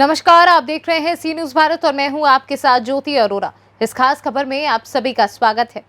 नमस्कार, आप देख रहे हैं सी न्यूज़ भारत और मैं हूं आपके साथ ज्योति अरोरा। इस खास खबर में आप सभी का स्वागत है।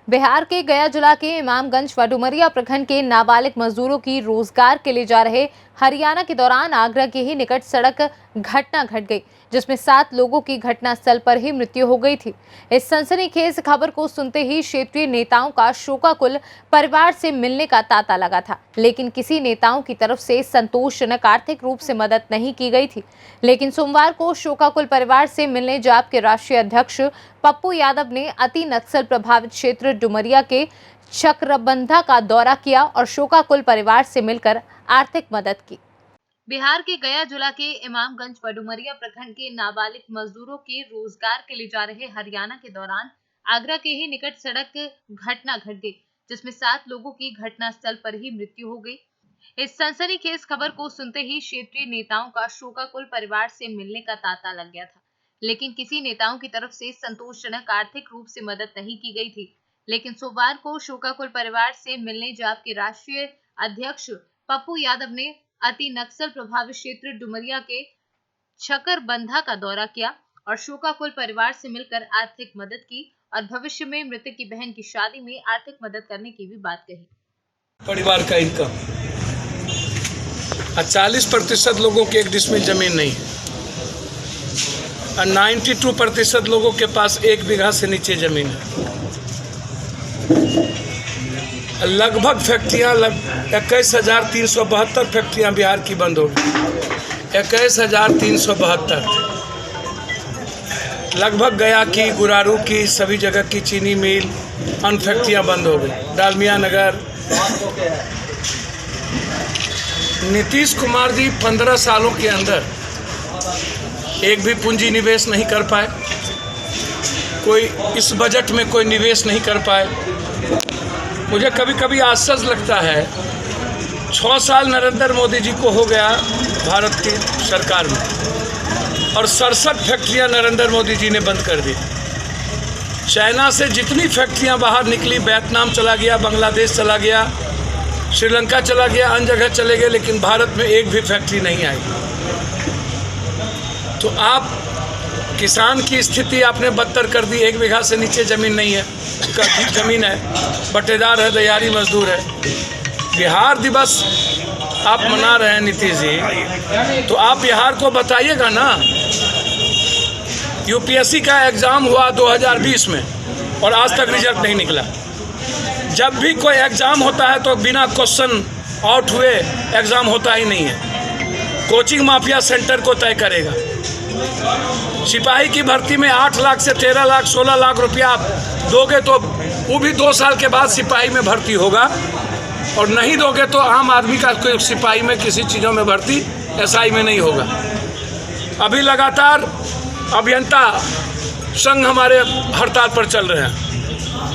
बिहार के गया जिला के इमामगंज व डुमरिया प्रखंड के नाबालिग मजदूरों की रोजगार के लिए जा रहे हरियाणा के दौरान आगरा के ही निकट सड़क घटना घट गई, जिसमें 7 लोगों की घटनास्थल पर ही मृत्यु हो गई थी। इस सनसनीखेज खबर को सुनते ही क्षेत्रीय नेताओं का शोकाकुल परिवार से मिलने का तांता लगा था, लेकिन किसी नेताओं की तरफ से संतोषजनक आर्थिक रूप से मदद नहीं की गई थी। लेकिन सोमवार को शोकाकुल परिवार से मिलने जाप के राष्ट्रीय अध्यक्ष पप्पू यादव ने अति नक्सल प्रभावित क्षेत्र डुमरिया के चक्रबंधा का दौरा किया और शोकाकुल परिवार से मिलकर आर्थिक मदद की। बिहार के गया जिला के इमामगंज व डुमरिया प्रखंड के नाबालिग मजदूरों के रोजगार के लिए जा रहे हरियाणा के दौरान आगरा के ही निकट सड़क घटना घट गई, जिसमें 7 लोगों की घटनास्थल पर ही मृत्यु हो गई। इस सनसनीखेज खबर को सुनते ही क्षेत्रीय नेताओं का शोकाकुल परिवार से मिलने का तांता लग गया था, लेकिन किसी नेताओं की तरफ से संतोषजनक आर्थिक रूप से मदद नहीं की गई थी। लेकिन सोमवार को शोकाकुल परिवार से मिलने जाप के राष्ट्रीय अध्यक्ष पप्पू यादव ने अति नक्सल प्रभावित क्षेत्र डुमरिया के चकरबंधा का दौरा किया और शोकाकुल परिवार से मिलकर आर्थिक मदद की और भविष्य में मृतक की बहन की शादी में आर्थिक मदद करने की भी बात कही। परिवार का इनकम 40% लोगों के 1 डिसमिल जमीन नहीं है और 92% लोगों के पास 1 बीघा से नीचे जमीन है। लगभग फैक्ट्रियाँ 21,372 फैक्ट्रियाँ बिहार की बंद हो गई। 21,372 लगभग गया की, गुरारू की, सभी जगह की चीनी मिल, अन्य फैक्ट्रियाँ बंद हो गई। डालमिया नगर। नीतीश कुमार जी 15 सालों के अंदर एक भी पूंजी निवेश नहीं कर पाए, कोई इस बजट में कोई निवेश नहीं कर पाए। मुझे कभी कभी आश्चर्य लगता है, 6 साल नरेंद्र मोदी जी को हो गया भारत की सरकार में और 67 फैक्ट्रियां नरेंद्र मोदी जी ने बंद कर दी। चाइना से जितनी फैक्ट्रियां बाहर निकली, वियतनाम चला गया, बांग्लादेश चला गया, श्रीलंका चला गया, अन्य जगह चले गए, लेकिन भारत में एक भी फैक्ट्री नहीं आई। तो आप किसान की स्थिति आपने बदतर कर दी। 1 बीघा से नीचे ज़मीन नहीं है, ज़मीन है, बटेदार है, दिहाड़ी मजदूर है। बिहार दिवस आप मना रहे हैं नीतीश जी, तो आप बिहार को बताइएगा ना। यूपीएससी का एग्ज़ाम हुआ 2020 में और आज तक रिजल्ट नहीं निकला। जब भी कोई एग्ज़ाम होता है तो बिना क्वेश्चन आउट हुए एग्ज़ाम होता ही नहीं है। कोचिंग माफिया सेंटर को तय करेगा। सिपाही की भर्ती में 8 लाख से 13 लाख 16 लाख रुपया आप दोगे तो वो भी 2 साल के बाद सिपाही में भर्ती होगा, और नहीं दोगे तो आम आदमी का कोई सिपाही में किसी चीज़ों में भर्ती एसआई में नहीं होगा। अभी लगातार अभियंता संघ हमारे हड़ताल पर चल रहे हैं,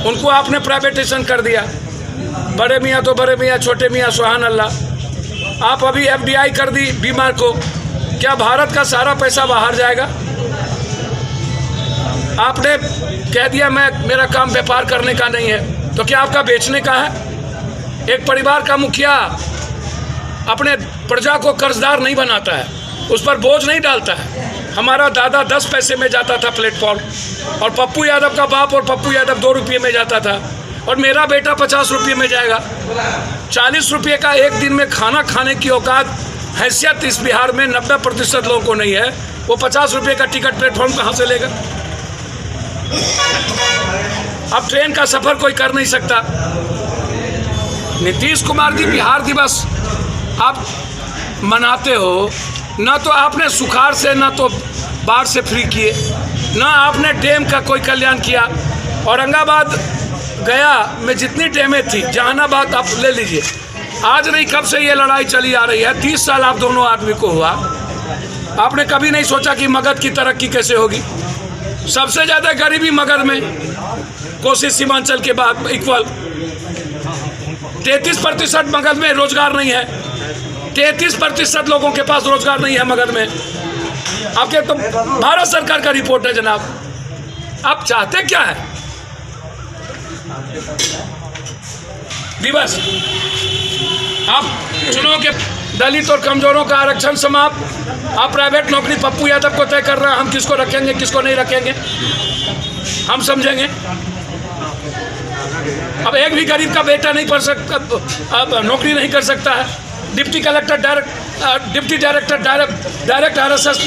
उनको आपने प्राइवेटाइजेशन कर दिया। बड़े मियाँ तो बड़े मियाँ, छोटे मियाँ सुभान अल्लाह। आप अभी एफडीआई कर दी बीमा को। क्या भारत का सारा पैसा बाहर जाएगा? आपने कह दिया मेरा काम व्यापार करने का नहीं है, तो क्या आपका बेचने का है? एक परिवार का मुखिया अपने प्रजा को कर्जदार नहीं बनाता है, उस पर बोझ नहीं डालता है। हमारा दादा 10 पैसे में जाता था प्लेटफॉर्म, और पप्पू यादव का बाप और पप्पू यादव 2 रुपये में जाता था, और मेरा बेटा 50 रुपये में जाएगा। 40 रुपये का एक दिन में खाना खाने की औकात, हैसियत इस बिहार में 90% लोगों को नहीं है। वो 50 रुपये का टिकट प्लेटफॉर्म कहाँ से लेगा? अब ट्रेन का सफ़र कोई कर नहीं सकता। नीतीश कुमार जी, बिहार दिवस आप मनाते हो, ना तो आपने सुखाड़ से, ना तो बाढ़ से फ्री किए, ना आपने डैम का कोई कल्याण किया। औरंगाबाद गया में जितनी डैमें थी, जहानाबाद आप ले लीजिए, आज नहीं कब से ये लड़ाई चली आ रही है। 30 साल आप दोनों आदमी को हुआ। आपने कभी नहीं सोचा कि मगध की तरक्की कैसे होगी? सबसे ज़्यादा गरीबी मगध में, कोसी सीमांचल के बाद इक्वल। 33% मगध में रोजगार नहीं है। 33% लोगों के पास रोजगार नहीं है मगध में। आपके तो भारत सरकार का रिपोर्ट है जनाब। आप चाहते क्या है? दिवस आप चुनाव के दलित और कमजोरों का आरक्षण समाप्त। आप प्राइवेट नौकरी पप्पू यादव को तय कर रहे हैं, हम किसको रखेंगे किसको नहीं रखेंगे हम समझेंगे। अब एक भी गरीब का बेटा नहीं पढ़ सकता, अब नौकरी नहीं कर सकता है। Deputy collector deputy director direct RSS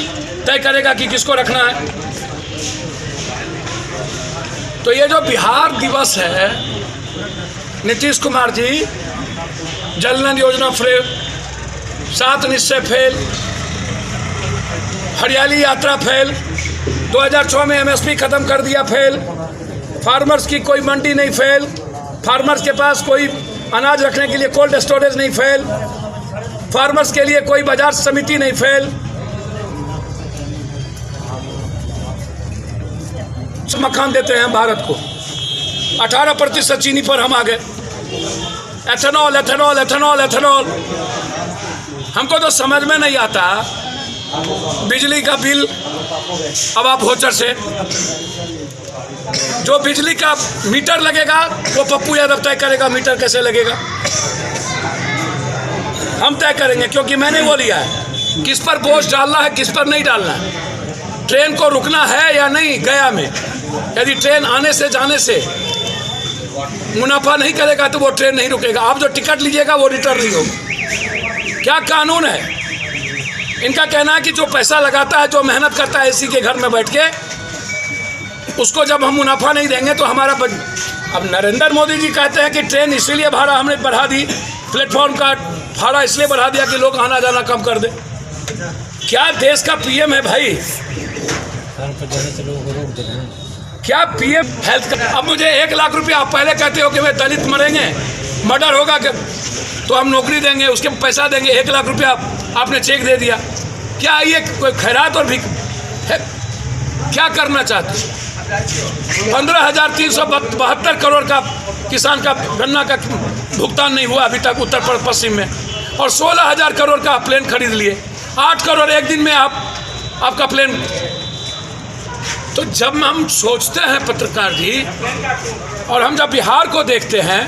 तय करेगा कि किसको रखना है। तो ये जो बिहार दिवस है, नीतीश कुमार जी जल नल योजना फेल, 7 निश्चय फेल, हरियाली यात्रा फेल, 2006 में MSP खत्म कर दिया फेल, फार्मर्स की कोई मंडी नहीं फेल, फार्मर्स के पास कोई अनाज रखने के लिए कोल्ड स्टोरेज नहीं फेल, फार्मर्स के लिए कोई बाजार समिति नहीं फेल, मखान देते हैं भारत को, 18% चीनी पर हम आ गए। एथेनॉल एथेनॉल एथेनॉल एथेनॉल, हमको तो समझ में नहीं आता। बिजली का बिल अब आप वोचर से, जो बिजली का मीटर लगेगा वो पप्पू यादव तय करेगा मीटर कैसे लगेगा, हम तय करेंगे, क्योंकि मैंने वो लिया है किस पर बोझ डालना है किस पर नहीं डालना है। ट्रेन को रुकना है या नहीं गया में, यदि ट्रेन आने से जाने से मुनाफा नहीं करेगा तो वो ट्रेन नहीं रुकेगा। आप जो टिकट लीजिएगा वो रिटर्न नहीं होगा। क्या कानून है? इनका कहना है कि जो पैसा लगाता है, जो मेहनत करता है AC के घर में बैठ के, उसको जब हम मुनाफा नहीं देंगे तो हमारा अब नरेंद्र मोदी जी कहते हैं कि ट्रेन इसलिए भाड़ा हमने बढ़ा दी, प्लेटफॉर्म का भाड़ा इसलिए बढ़ा दिया कि लोग आना जाना कम कर दे। क्या देश का PM है भाई? क्या PM हेल्थ का? अब मुझे 1 लाख रुपया, आप पहले कहते हो कि भाई दलित मरेंगे, मर्डर होगा तो हम नौकरी देंगे, उसके पैसा देंगे। 1 लाख रुपया आपने चेक दे दिया। क्या ये कोई खैरात और भी है? क्या करना चाहते? 15,372 करोड़ का किसान का गन्ना का भुगतान नहीं हुआ अभी तक उत्तर पश्चिम में, और 16,000 करोड़ का प्लेन खरीद लिए। 8 करोड़ एक दिन में आपका प्लेन। तो जब हम सोचते हैं पत्रकार जी, और हम जब बिहार को देखते हैं,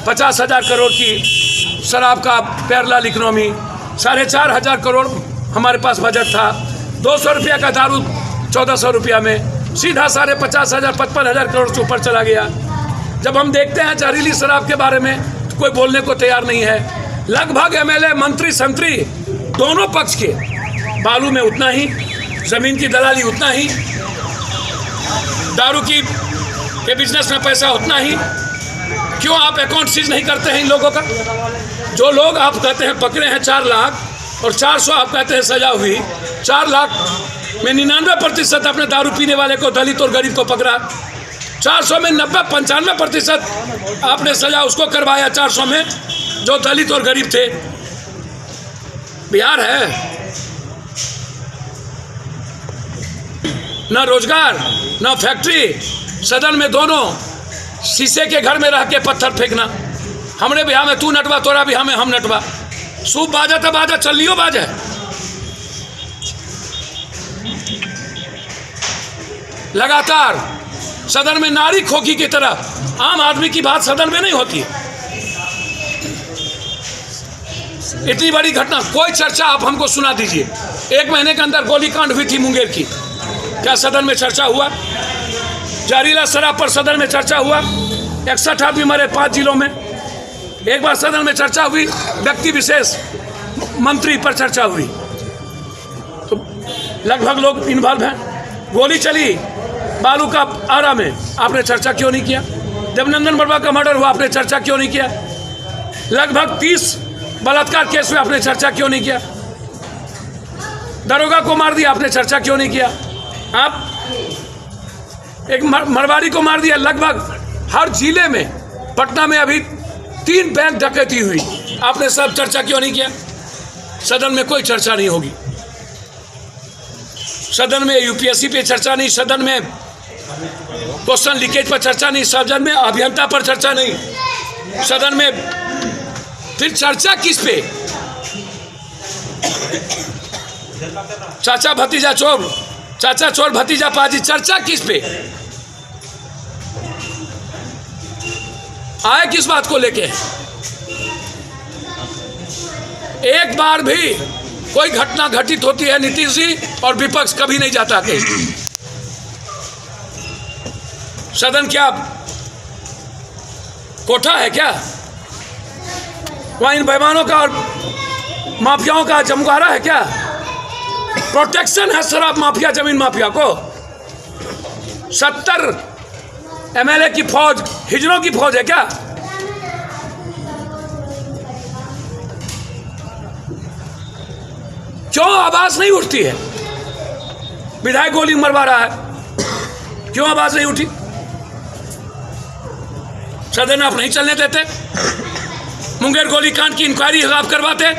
50,000 करोड़ की शराब का पैरेलल इकोनॉमी, 4,500 करोड़ हमारे पास बजट था, 200 रुपया का दारू 1,400 रुपया में, सीधा 50,000 55,000 करोड़ से ऊपर चला गया। जब हम देखते हैं जहरीली शराब के बारे में तो कोई बोलने को तैयार नहीं है। लगभग MLA मंत्री संतरी दोनों पक्ष के, बालू में उतना ही, ज़मीन की दलाली उतना ही, दारू के बिजनेस में पैसा उतना ही। क्यों आप अकाउंट सीज नहीं करते हैं इन लोगों का? जो लोग आप कहते हैं पकड़े हैं 4 लाख और 400 आप कहते हैं सजा हुई, 4 लाख में 99% अपने दारू पीने वाले को, दलित और गरीब को पकड़ा। 400 में 95% आपने सजा उसको करवाया, 400 में जो दलित और गरीब थे। बिहार है ना रोजगार ना फैक्ट्री, सदन में दोनों शीशे के घर में रह के पत्थर फेंकना। हमरे बिहार में तू नटवा, तोरा बिहार में हम नटवा। सूप बाजा तो बाजा, चलियो बाजा। लगातार सदन में नारी खोखी की तरह आम आदमी की बात सदन में नहीं होती है। इतनी बड़ी घटना, कोई चर्चा आप हमको सुना दीजिए। 1 महीने के अंदर गोलीकांड हुई थी मुंगेर की, क्या सदन में चर्चा हुआ? जहरीला शराब पर सदन में चर्चा हुआ। 61 आदमी मरे 5 जिलों में। एक बार सदन में चर्चा हुई, व्यक्ति विशेष मंत्री पर चर्चा हुई, तो लगभग लोग इन्वॉल्व हैं। गोली चली बालू का आरा में, आपने चर्चा क्यों नहीं किया? जब नंदन वर्मा का मर्डर हुआ, आपने चर्चा क्यों नहीं किया? लगभग 30 बलात्कार केस में आपने चर्चा क्यों नहीं किया? दरोगा को मार दिया, आपने चर्चा क्यों नहीं किया? आप एक मरवाड़ी को मार दिया। लगभग हर जिले में, पटना में अभी 3 बैंक डकैती हुई, आपने सब चर्चा क्यों नहीं किया? सदन में कोई चर्चा नहीं होगी। सदन में UPSC पे चर्चा नहीं, सदन में क्वेश्चन लीकेज पर चर्चा नहीं, सदन में अभियंता पर चर्चा नहीं, सदन में फिर चर्चा किस पे? चाचा भतीजा चोर, चाचा चोर भतीजा पाजी, चर्चा किस पे? आए किस बात को लेके? एक बार भी कोई घटना घटित होती है नीतीश जी और विपक्ष कभी नहीं जाता कहीं। सदन क्या कोठा है क्या? वहां इन बेईमानों का और माफियाओं का जमगारा है क्या? प्रोटेक्शन है शराब माफिया, जमीन माफिया को। 70 एमएलए की फौज हिजड़ों की फौज है क्या? क्यों आवाज नहीं उठती है? विधायक गोली मरवा रहा है, क्यों आवाज नहीं उठी? सदन आप नहीं चलने देते? मुंगेर गोलीकांड की इंक्वायरी आप करवाते?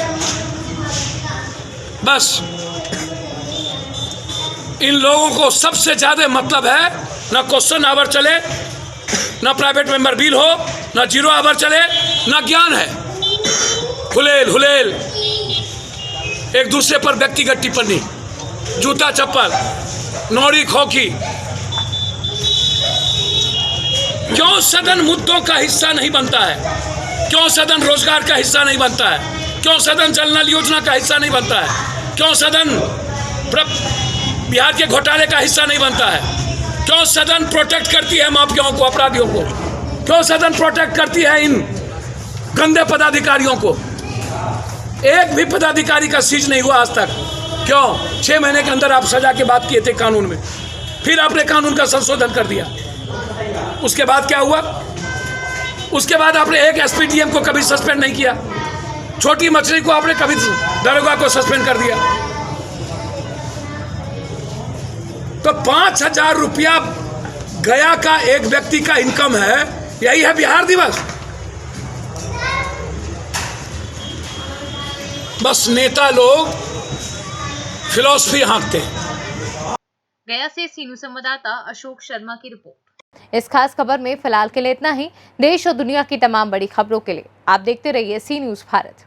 बस इन लोगों को सबसे ज्यादा मतलब है ना क्वेश्चन आवर चले, ना प्राइवेट मेंबर बिल हो, ना जीरो आवर चले, ना ज्ञान है। हुलेल हुलेल एक दूसरे पर व्यक्तिगत टिप्पणी, जूता चप्पल, नौरी खोखी। क्यों सदन मुद्दों का हिस्सा नहीं बनता है? क्यों सदन रोजगार का हिस्सा नहीं बनता है? क्यों सदन जल नल योजना का हिस्सा नहीं बनता है? क्यों सदन बिहार के घोटाले का हिस्सा नहीं बनता है? क्यों सदन प्रोटेक्ट करती है माफियाओं को, अपराधियों को? क्यों सदन प्रोटेक्ट करती है इन गंदे पदाधिकारियों को? एक भी पदाधिकारी का सीज नहीं हुआ आज तक। क्यों? 6 महीने के अंदर आप सजा की बात किए थे कानून में, फिर आपने कानून का संशोधन कर दिया। उसके बाद क्या हुआ? उसके बाद आपने एक एसपीडीएम को कभी सस्पेंड नहीं किया, छोटी मछली को आपने कभी दरोगा को सस्पेंड कर दिया। तो 5,000 रुपया गया का एक व्यक्ति का इनकम है, यही है बिहार दिवस? बस नेता लोग फिलॉसफी हाँकते हैं। गया से सीनू संवाददाता अशोक शर्मा की रिपोर्ट। इस खास खबर में फिलहाल के लिए इतना ही। देश और दुनिया की तमाम बड़ी खबरों के लिए आप देखते रहिए सी न्यूज़ भारत।